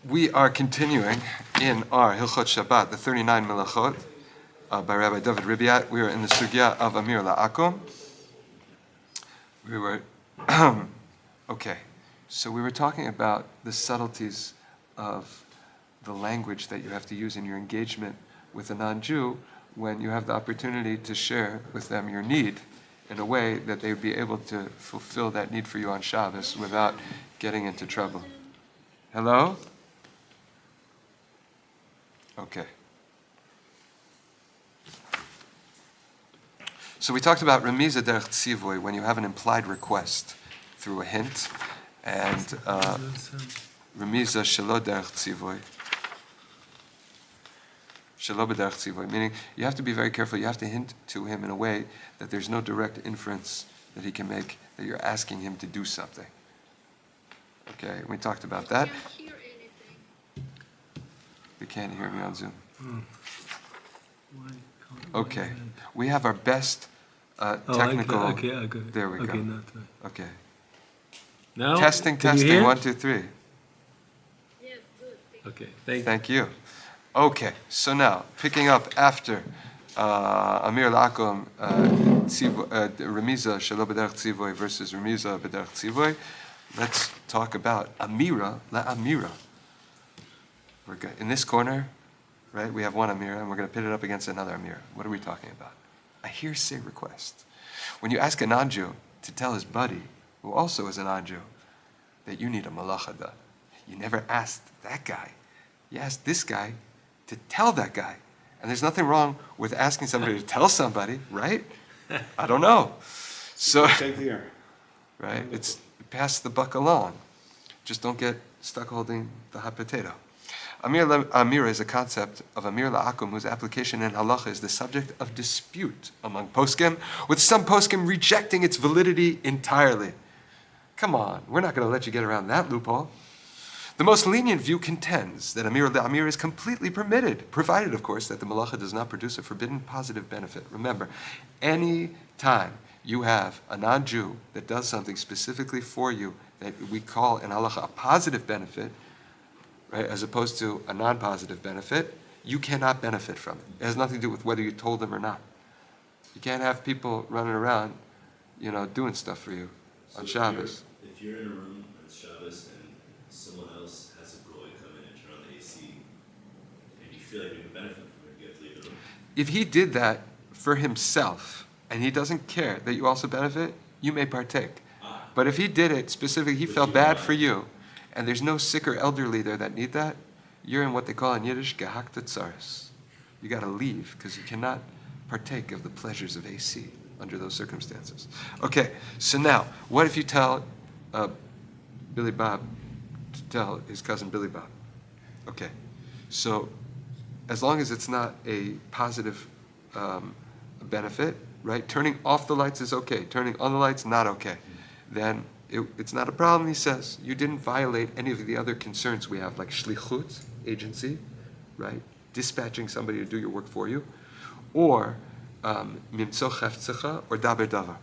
We are continuing in our Hilchot Shabbat, the 39 Melachot, by Rabbi David Ribiat. We are in the sugya of Amira LeAkum. We were, okay, so we were talking about the subtleties of the language that you have to use in your engagement with a non-Jew when you have the opportunity to share with them your need in a way that they would be able to fulfill that need for you on Shabbos without getting into trouble. Hello? Okay. So we talked about remiza derech tzivoy, when you have an implied request through a hint, and remiza shelo derech tzivoy. Shelo b'derech tzivoy, meaning you have to be very careful. You have to hint to him in a way that there's no direct inference that he can make that you're asking him to do something. Okay, we talked about that. They can't hear me on Zoom. Okay, we have our best technical. Okay, there we go. Not okay. Now Testing. 1, 2, 3. Yes, good. Okay, Thank you. Okay, so now picking up after Amira LeAkum, Remiza Shelo B'derech Tzivoy versus Remiza B'derech Tzivoy. Let's talk about Amira LeAmira. We're good. In this corner, right, we have one Amira, and we're going to pit it up against another Amira. What are we talking about? A hearsay request. When you ask a non-Jew to tell his buddy, who also is a non-Jew, that you need a malacha done, you never asked that guy. You asked this guy to tell that guy. And there's nothing wrong with asking somebody to tell somebody, right? I don't know. So, right, it's pass the buck along. Just don't get stuck holding the hot potato. Amira is a concept of Amira LeAkum whose application in halacha is the subject of dispute among poskim, with some poskim rejecting its validity entirely. Come on, we're not going to let you get around that loophole. The most lenient view contends that Amira LeAmira is completely permitted, provided, of course, that the malacha does not produce a forbidden positive benefit. Remember, any time you have a non-Jew that does something specifically for you that we call in halacha a positive benefit, right, as opposed to a non-positive benefit, you cannot benefit from it. It has nothing to do with whether you told them or not. You can't have people running around, doing stuff for you on Shabbos. If you're in a room on Shabbos and someone else has a goy come in and turn on the AC, and you feel like you can benefit from it, you have to leave the room. If he did that for himself, and he doesn't care that you also benefit, you may partake. But if he did it specifically, he felt bad for you, and there's no sick or elderly there that need that, you're in what they call in Yiddish, gehakta tzaris. You got to leave, because you cannot partake of the pleasures of AC under those circumstances. Okay, so now, what if you tell Billy Bob to tell his cousin Billy Bob? Okay, so as long as it's not a positive benefit, right? Turning off the lights is okay. Turning on the lights, not okay. Then it's not a problem, he says. You didn't violate any of the other concerns we have, like shlichut, agency, right? Dispatching somebody to do your work for you, or mimtzo cheftzecha, or daber davar.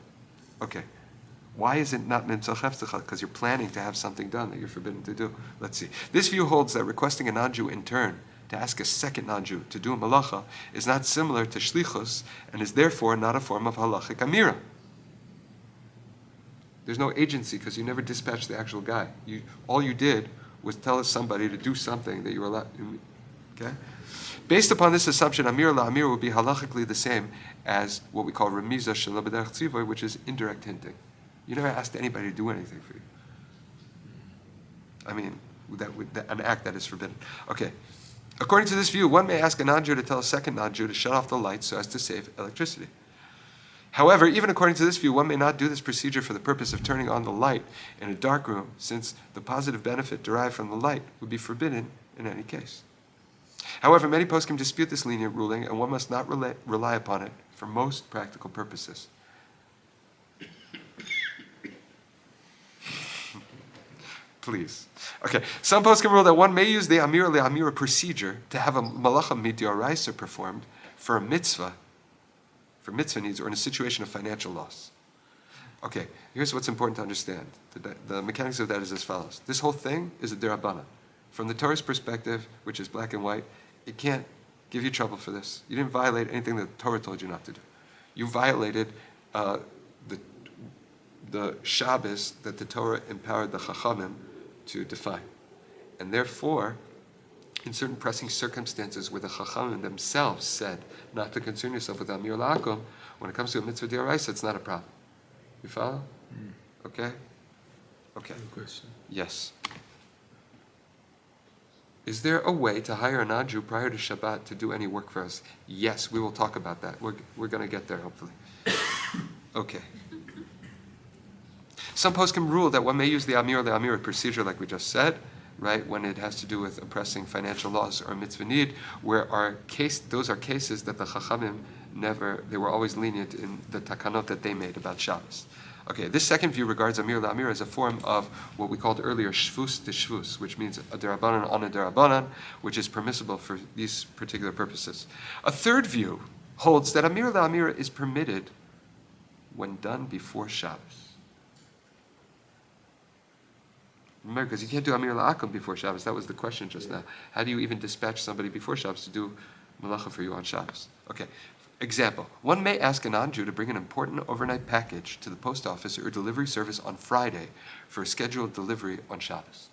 Okay. Why is it not mimtzo cheftzecha? Because you're planning to have something done that you're forbidden to do. Let's see. This view holds that requesting a non-Jew in turn to ask a second non-Jew to do a malacha is not similar to shlichus and is therefore not a form of halachic amira. There's no agency because you never dispatched the actual guy. All you did was tell somebody to do something that you were allowed. Okay? Based upon this assumption, Amira LeAmira would be halachically the same as what we call remiza shelo b'derech tzivoy, which is indirect hinting. You never asked anybody to do anything for you. I mean, an act that is forbidden. Okay. According to this view, one may ask a non-Jew to tell a second non-Jew to shut off the lights so as to save electricity. However, even according to this view, one may not do this procedure for the purpose of turning on the light in a dark room, since the positive benefit derived from the light would be forbidden in any case. However, many poskim dispute this lenient ruling, and one must not rely upon it for most practical purposes. Please. Okay, some poskim rule that one may use the Amira LeAmira procedure to have a malacha mid'oraisa performed for a mitzvah, for mitzvah needs, or in a situation of financial loss. Okay, here's what's important to understand. The mechanics of that is as follows. This whole thing is a derabana. from the Torah's perspective, which is black and white, it can't give you trouble for this. You didn't violate anything that the Torah told you not to do. You violated the Shabbos that the Torah empowered the Chachamim to define. And therefore, in certain pressing circumstances where the Chachamim themselves said not to concern yourself with Amir LeAkum, when it comes to a mitzvah d'oraisa, it's not a problem. You follow? Okay? Okay. Good question. Yes. Is there a way to hire a non-Jew prior to Shabbat to do any work for us? Yes, we will talk about that. We're going to get there, hopefully. Okay. Some poskim rule that one may use the Amira procedure, like we just said, right, when it has to do with oppressing financial laws or mitzvah need, where those are cases that the Chachamim they were always lenient in the takanot that they made about Shabbos. Okay, this second view regards Amira as a form of what we called earlier shvus de shvus, which means a derabanan on a derabanan, which is permissible for these particular purposes. A third view holds that Amira is permitted when done before Shabbos. Remember, because you can't do Amir LeAkum before Shabbos. That was the question just now. How do you even dispatch somebody before Shabbos to do malacha for you on Shabbos? Okay. Example. One may ask a non-Jew to bring an important overnight package to the post office or delivery service on Friday for a scheduled delivery on Shabbos.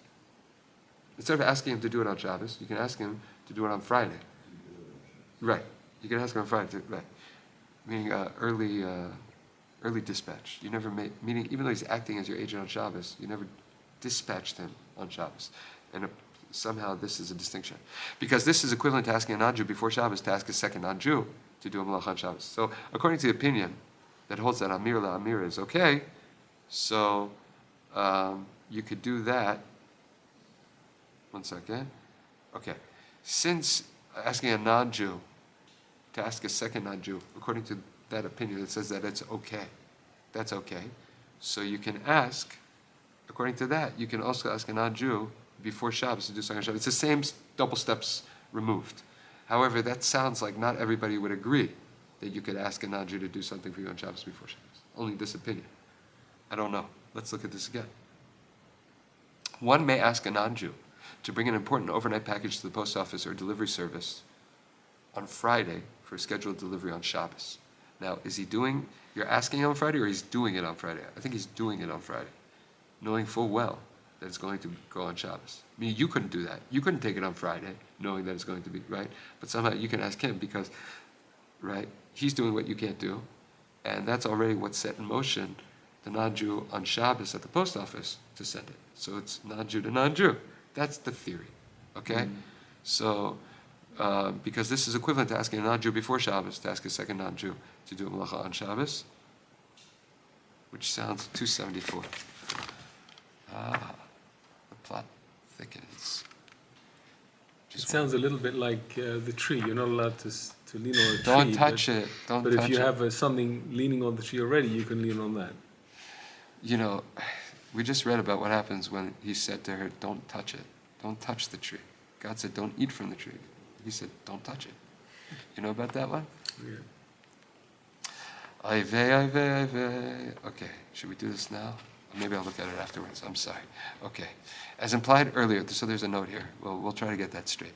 Instead of asking him to do it on Shabbos, you can ask him to do it on Friday. Right. You can ask him on Friday. Right. Meaning early dispatch. You never meaning even though he's acting as your agent on Shabbos, you never dispatched him on Shabbos. And somehow this is a distinction. Because this is equivalent to asking a non-Jew before Shabbos to ask a second non-Jew to do a malach on Shabbos. So according to the opinion that holds that Amira is okay, so you could do that. One second. Okay. Since asking a non-Jew to ask a second non-Jew, according to that opinion, it says that it's okay. That's okay. So you can ask, according to that, you can also ask a non-Jew before Shabbos to do something on Shabbos. It's the same double steps removed. However, that sounds like not everybody would agree that you could ask a non-Jew to do something for you on Shabbos before Shabbos. Only this opinion. I don't know. Let's look at this again. One may ask a non-Jew to bring an important overnight package to the post office or delivery service on Friday for a scheduled delivery on Shabbos. Now, you're asking him on Friday or he's doing it on Friday? I think he's doing it on Friday, knowing full well that it's going to go on Shabbos. I mean, you couldn't do that. You couldn't take it on Friday, knowing that it's going to be, right? But somehow you can ask him because, right, he's doing what you can't do, and that's already what's set in motion, the non-Jew on Shabbos at the post office to send it. So it's non-Jew to non-Jew. That's the theory, okay? So, because this is equivalent to asking a non-Jew before Shabbos to ask a second non-Jew to do a malacha on Shabbos, which sounds 274. The plot thickens. It sounds a little bit like the tree. You're not allowed to lean on a tree. Don't touch it. But if you have something leaning on the tree already, you can lean on that. You know, we just read about what happens when he said to her, don't touch it. Don't touch the tree. God said, don't eat from the tree. He said, don't touch it. You know about that one? Yeah. Okay, should we do this now? Or maybe I'll look at it afterwards. I'm sorry. Okay. As implied earlier, so there's a note here. We'll try to get that straight.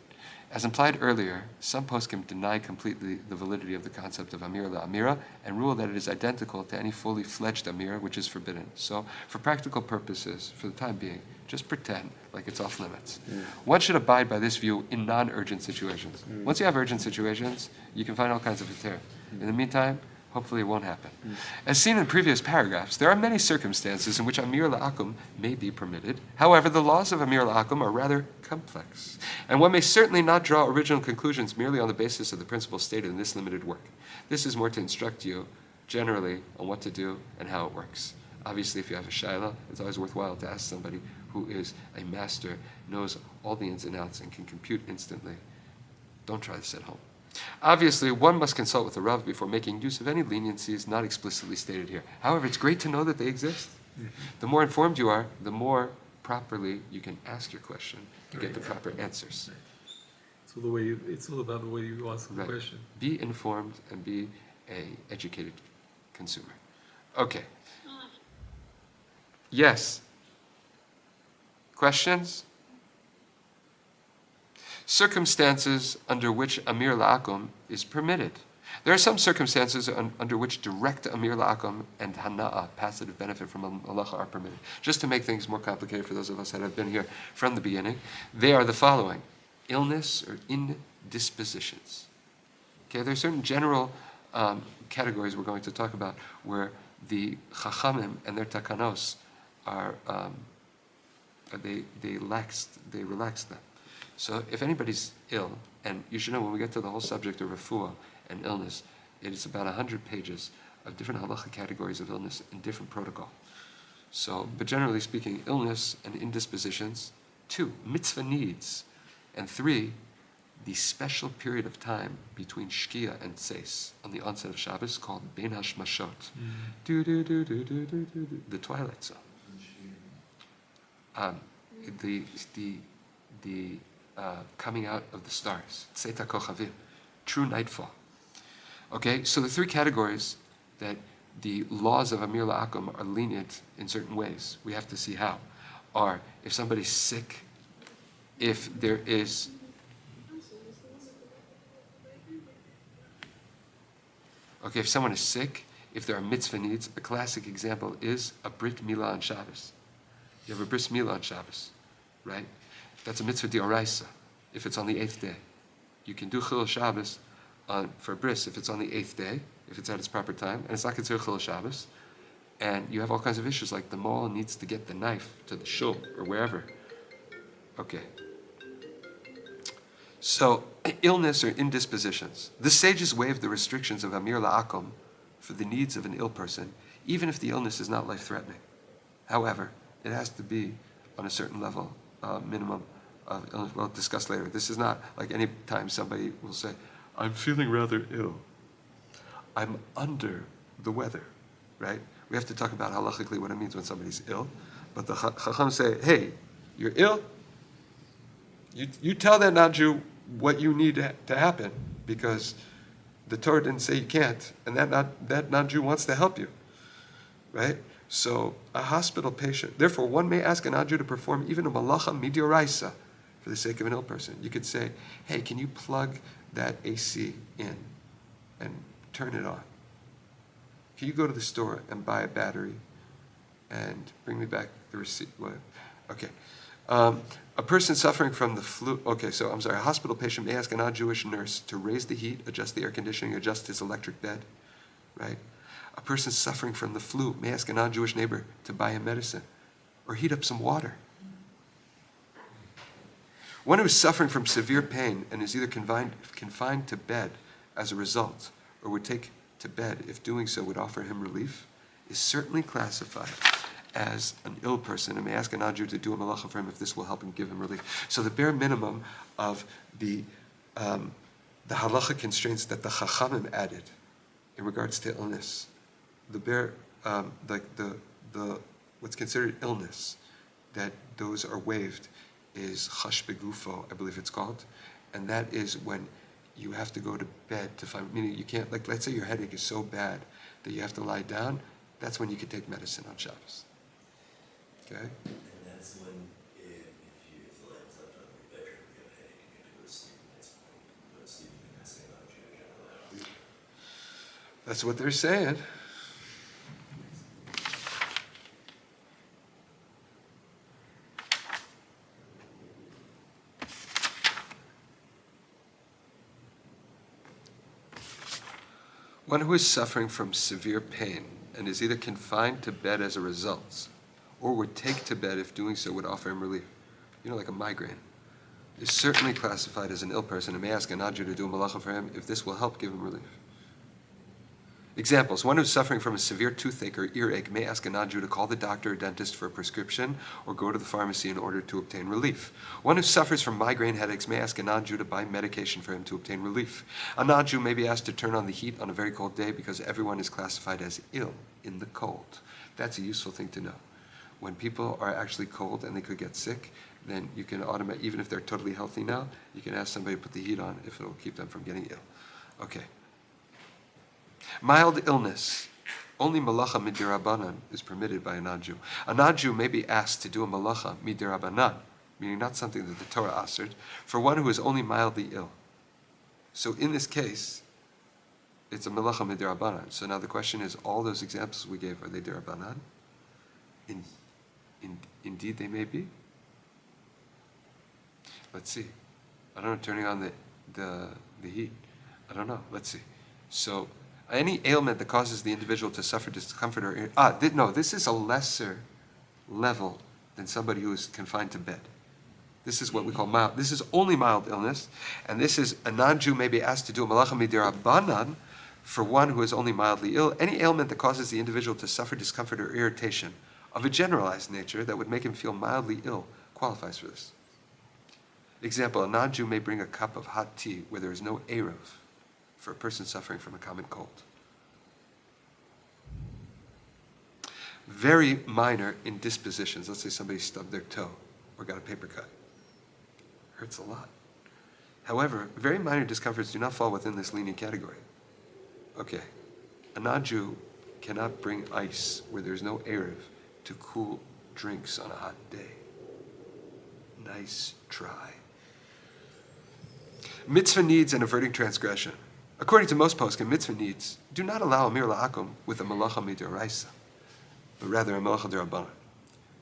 As implied earlier, some poskim deny completely the validity of the concept of Amira LeAmira and rule that it is identical to any fully fledged Amira, which is forbidden. So, for practical purposes, for the time being, just pretend like it's off limits. One should abide by this view in non-urgent situations. Once you have urgent situations, you can find all kinds of heter. In the meantime, hopefully it won't happen. As seen in previous paragraphs, there are many circumstances in which Amir LeAkum may be permitted. However, the laws of Amir LeAkum are rather complex, and one may certainly not draw original conclusions merely on the basis of the principles stated in this limited work. This is more to instruct you generally on what to do and how it works. Obviously, if you have a shaila, it's always worthwhile to ask somebody who is a master, knows all the ins and outs, and can compute instantly. Don't try this at home. Obviously, one must consult with the Rav before making use of any leniencies not explicitly stated here. However, it's great to know that they exist. The more informed you are, the more properly you can ask your question to get the proper answers. So it's all about the way you answer the question. Be informed and be an educated consumer. Okay. Yes. Questions? Circumstances under which Amir LeAkum is permitted. There are some circumstances under which direct Amir LeAkum and Hana'a, passive benefit from halacha, are permitted. Just to make things more complicated for those of us that have been here from the beginning, they are the following: illness or indispositions. Okay, there are certain general categories we're going to talk about where the Chachamim and their takanos are they relaxed them. So if anybody's ill, and you should know when we get to the whole subject of refuah and illness, it is about 100 pages of different halacha categories of illness and different protocol. So, but generally speaking, illness and indispositions. 2, mitzvah needs. And 3, the special period of time between Shkia and Tseis on the onset of Shabbos called Ben Hashmashot. The twilight zone. The coming out of the stars. Tzeta Kochavim. True nightfall. Okay, so the 3 categories that the laws of Amir LeAkum are lenient in certain ways, we have to see how, are if somebody's sick, if there is... Okay, if someone is sick, if there are mitzvah needs, a classic example is a Brit Milah on Shabbos. You have a Bris Milah on Shabbos, right? That's a mitzvah d'oraisa, if it's on the 8th day. You can do Chil Shabbos for bris if it's on the 8th day, if it's at its proper time, and it's not considered Chil Shabbos. And you have all kinds of issues, like the mole needs to get the knife to the shul or wherever. Okay. So, illness or indispositions. The sages waived the restrictions of Amir LeAkum for the needs of an ill person, even if the illness is not life-threatening. However, it has to be on a certain level, minimum of illness. We'll discuss later. This is not like any time somebody will say, I'm feeling rather ill. I'm under the weather, right? We have to talk about halachically what it means when somebody's ill. But the Chacham say, hey, you're ill? You tell that non-Jew what you need to happen, because the Torah didn't say you can't, and that non-Jew wants to help you, right? So a hospital patient, therefore one may ask a non-Jew to perform even a malacha midioraisa for the sake of an ill person. You could say, hey, can you plug that AC in and turn it on? Can you go to the store and buy a battery and bring me back the receipt? What? Okay. A person suffering from the flu, a hospital patient may ask a non-Jewish nurse to raise the heat, adjust the air conditioning, adjust his electric bed, right? A person suffering from the flu may ask a non-Jewish neighbor to buy him medicine or heat up some water. One who is suffering from severe pain and is either confined to bed as a result or would take to bed if doing so would offer him relief is certainly classified as an ill person and may ask a non-Jew to do a malacha for him if this will help him give him relief. So the bare minimum of the halacha constraints that the Chachamim added in regards to illness, the bare what's considered illness, that those are waived, is chash begufo, I believe it's called, and that is when you have to go to bed to find, meaning you can't, like let's say your headache is so bad that you have to lie down, that's when you can take medicine on Shabbos. Okay? And that's when, if the light is left on in your bedroom, you have a headache, you have to go to sleep, and that's when you go to sleep, and that's the analogy I kind of like. That's what they're saying. One who is suffering from severe pain and is either confined to bed as a result, or would take to bed if doing so would offer him relief, like a migraine, is certainly classified as an ill person and may ask a non-Jew to do a malacha for him if this will help give him relief. Examples: one who is suffering from a severe toothache or earache may ask a non-Jew to call the doctor or dentist for a prescription or go to the pharmacy in order to obtain relief. One who suffers from migraine headaches may ask a non-Jew to buy medication for him to obtain relief. A non-Jew may be asked to turn on the heat on a very cold day because everyone is classified as ill in the cold. That's a useful thing to know. When people are actually cold and they could get sick, then you can even if they're totally healthy now, you can ask somebody to put the heat on if it will keep them from getting ill. Okay. Mild illness. Only malacha midirabanan is permitted by a non-Jew. A non-Jew may be asked to do a malacha midirabanan meaning not something that the Torah asked, for one who is only mildly ill. So in this case, it's a melacha midirabanan. So now the question is, all those examples we gave, are they dirabanan? Indeed they may be. Let's see. I don't know, turning on the heat. I don't know. Let's see. So any ailment that causes the individual to suffer discomfort or this is a lesser level than somebody who is confined to bed. This is what we call mild. This is only mild illness, and this is a non-Jew may be asked to do a malacha midirabanan for one who is only mildly ill. Any ailment that causes the individual to suffer discomfort or irritation of a generalized nature that would make him feel mildly ill qualifies for this. Example, a non-Jew may bring a cup of hot tea where there is no eruv for a person suffering from a common cold. Very minor indispositions. Let's say somebody stubbed their toe or got a paper cut. Hurts a lot. However, very minor discomforts do not fall within this lenient category. Okay, a non-Jew cannot bring ice where there's no eruv to cool drinks on a hot day. Nice try. Mitzvah needs and averting transgression. According to most poskim, mitzvah needs do not allow Amira LeAkum with a malacha midoraisa, but rather a malacha derabanan.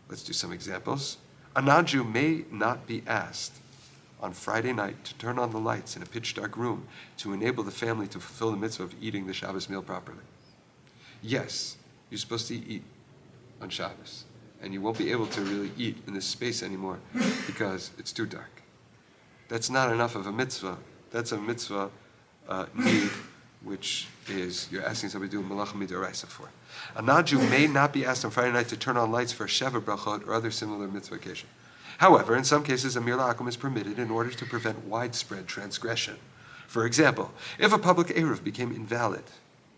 Let's do some examples. A non-Jew may not be asked on Friday night to turn on the lights in a pitch-dark room to enable the family to fulfill the mitzvah of eating the Shabbos meal properly. Yes, you're supposed to eat on Shabbos, and you won't be able to really eat in this space anymore because it's too dark. That's not enough of a mitzvah. That's a mitzvah need, which is you're asking somebody to do a malacha midoraisa for. A non-Jew may not be asked on Friday night to turn on lights for a sheva brachot or other similar mitzvah occasion. However, in some cases, Amir LeAkum is permitted in order to prevent widespread transgression. For example, if a public eruv became invalid,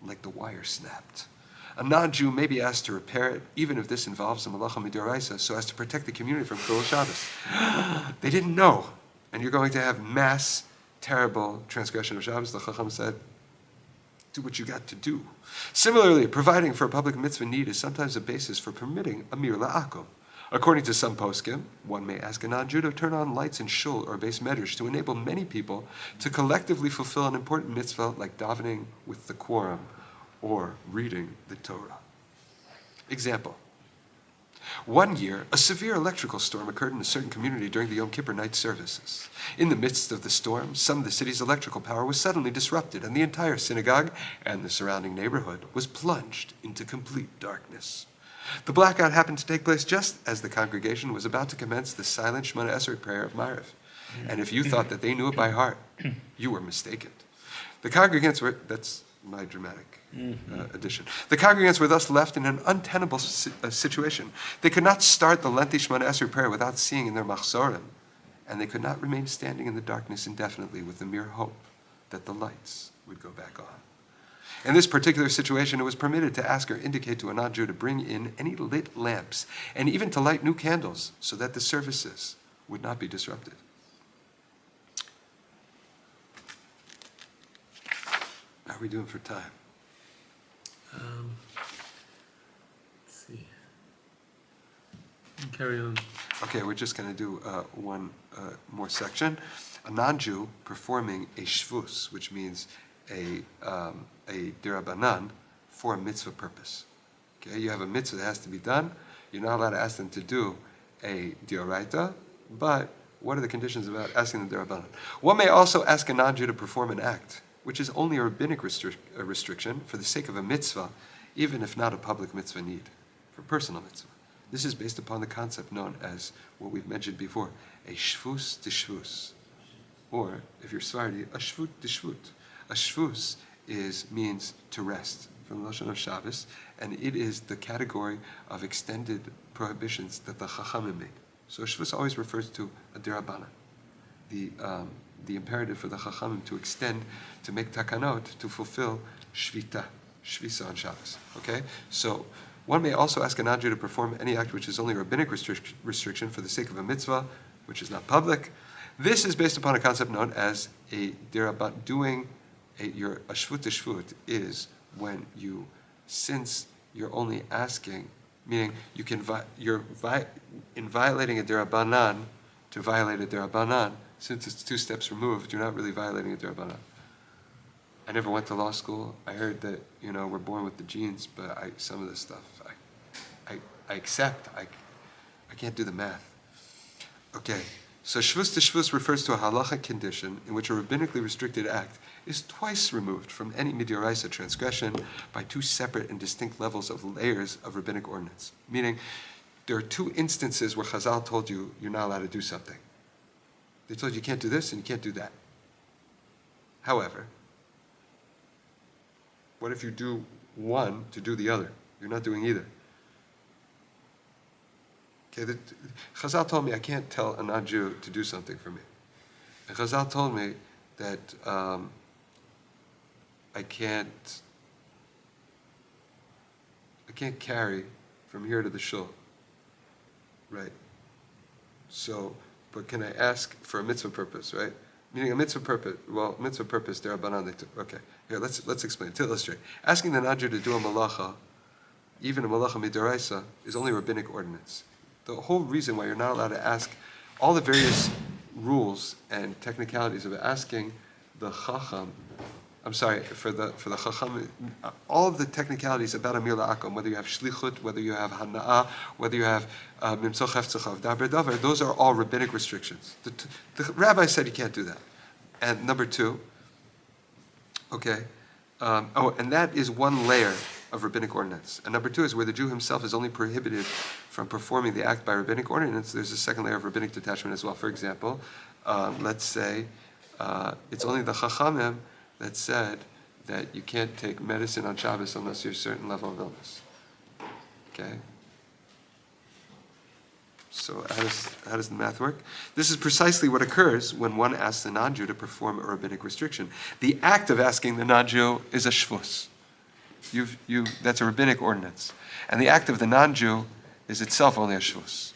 like the wire snapped, a non-Jew may be asked to repair it, even if this involves a malacha midoraisa, so as to protect the community from Chilul Shabbos. They didn't know, and you're going to have mass, terrible transgression of Shabbos. The Chacham said, do what you got to do. Similarly, providing for a public mitzvah need is sometimes a basis for permitting Amir LeAkum. According to some poskim, one may ask a non-Jew to turn on lights in shul or base medrash to enable many people to collectively fulfill an important mitzvah like davening with the quorum or reading the Torah. Example. One year, a severe electrical storm occurred in a certain community during the Yom Kippur night services. In the midst of the storm, some of the city's electrical power was suddenly disrupted, and the entire synagogue and the surrounding neighborhood was plunged into complete darkness. The blackout happened to take place just as the congregation was about to commence the silent Shemona Esrei prayer of Ma'ariv. And if you thought that they knew it by heart, you were mistaken. The congregants were, that's my dramatic addition. The congregants were thus left in an untenable situation. They could not start the lengthy Shemona Esrei prayer without seeing in their machzorim, and they could not remain standing in the darkness indefinitely with the mere hope that the lights would go back on. In this particular situation, it was permitted to ask or indicate to a non-Jew to bring in any lit lamps and even to light new candles so that the services would not be disrupted. How are we doing for time? Let's see. Carry on. Okay, we're just going to do one more section. A non-Jew performing a shvus, which means a dirabanan for a mitzvah purpose. Okay, you have a mitzvah that has to be done. You're not allowed to ask them to do a dioraita, but what are the conditions about asking the dirabanan? One may also ask a non-Jew to perform an act, which is only a rabbinic restriction for the sake of a mitzvah, even if not a public mitzvah need, for personal mitzvah. This is based upon the concept known as what we've mentioned before, a shvus d'shvus, or if you're Sephardi, a shvut d'shvut. A shvus means to rest, from the Lashon of Shabbos, and it is the category of extended prohibitions that the Chachamim made. So a shvus always refers to a dirabanan, the imperative for the Chachamim to extend, to make takanot, to fulfill shvisa on Shabbos. Okay? So one may also ask a non-Jew to perform any act which is only a rabbinic restriction for the sake of a mitzvah, which is not public. This is based upon a concept known as a dirabanan, doing your shvut shvut is when you, since you're only asking, meaning you can, in violating a dirabanan, to violate a derabanan, since it's 2 steps removed, you're not really violating a derabanan. I never went to law school. I heard that, we're born with the genes, but some of this stuff, I accept. I can't do the math. Okay, so shvus to shvus refers to a halachic condition in which a rabbinically restricted act is twice removed from any midioraisa transgression by 2 separate and distinct levels of layers of rabbinic ordinance. Meaning, there are 2 instances where Chazal told you you're not allowed to do something. They told you can't do this and you can't do that. However, what if you do one to do the other? You're not doing either. Okay, Chazal told me I can't tell a non-Jew to do something for me. And Chazal told me that I can't carry from here to the shul. Right? So, but can I ask for a mitzvah purpose, right? Meaning a mitzvah purpose, derabanan, okay. Here, let's explain, to illustrate. Asking the non-Jew to do a malacha, even a malacha midoraisa, is only rabbinic ordinance. The whole reason why you're not allowed to ask all the various rules and technicalities of asking the chacham, for the chacham, all of the technicalities about Amira LeAkum, whether you have shlichut, whether you have hana'ah, whether you have mimtzoch heftzach daber davar, those are all rabbinic restrictions. The rabbi said you can't do that. And number 2, okay, and that is one layer of rabbinic ordinance. And number 2 is where the Jew himself is only prohibited from performing the act by rabbinic ordinance. There's a second layer of rabbinic detachment as well. For example, let's say it's only the chachamim that said that you can't take medicine on Shabbos unless you're a certain level of illness. Okay? So how does the math work? This is precisely what occurs when one asks the non-Jew to perform a rabbinic restriction. The act of asking the non-Jew is a shvus. That's a rabbinic ordinance. And the act of the non-Jew is itself only a shvus.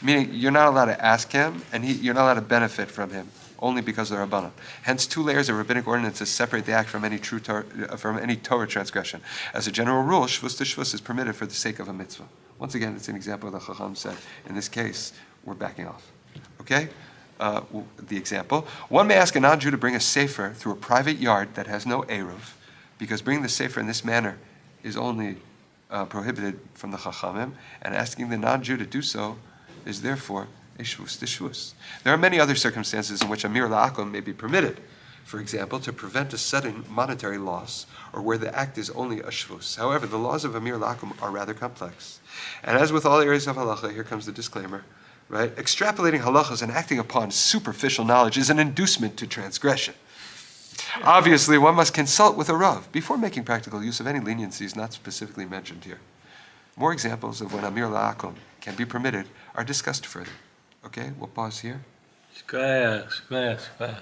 Meaning you're not allowed to ask him, and you're not allowed to benefit from him, only because of the Rabbanan. Hence, 2 layers of rabbinic ordinances separate the act from any Torah transgression. As a general rule, shvus to shvus is permitted for the sake of a mitzvah. Once again, it's an example of the Chacham said. In this case, we're backing off. Okay? The example. One may ask a non-Jew to bring a sefer through a private yard that has no eruv, because bringing the sefer in this manner is only prohibited from the Chachamim, and asking the non-Jew to do so is therefore a shvus to shvus. There are many other circumstances in which Amira LeAkum may be permitted. For example, to prevent a sudden monetary loss, or where the act is only a shvus. However, the laws of Amira LeAkum are rather complex. And as with all areas of halacha, here comes the disclaimer, right? Extrapolating halachas and acting upon superficial knowledge is an inducement to transgression. Obviously, one must consult with a Rav before making practical use of any leniencies not specifically mentioned here. More examples of when Amira LeAkum can be permitted are discussed further. Okay, we'll pause here. Shkoyach.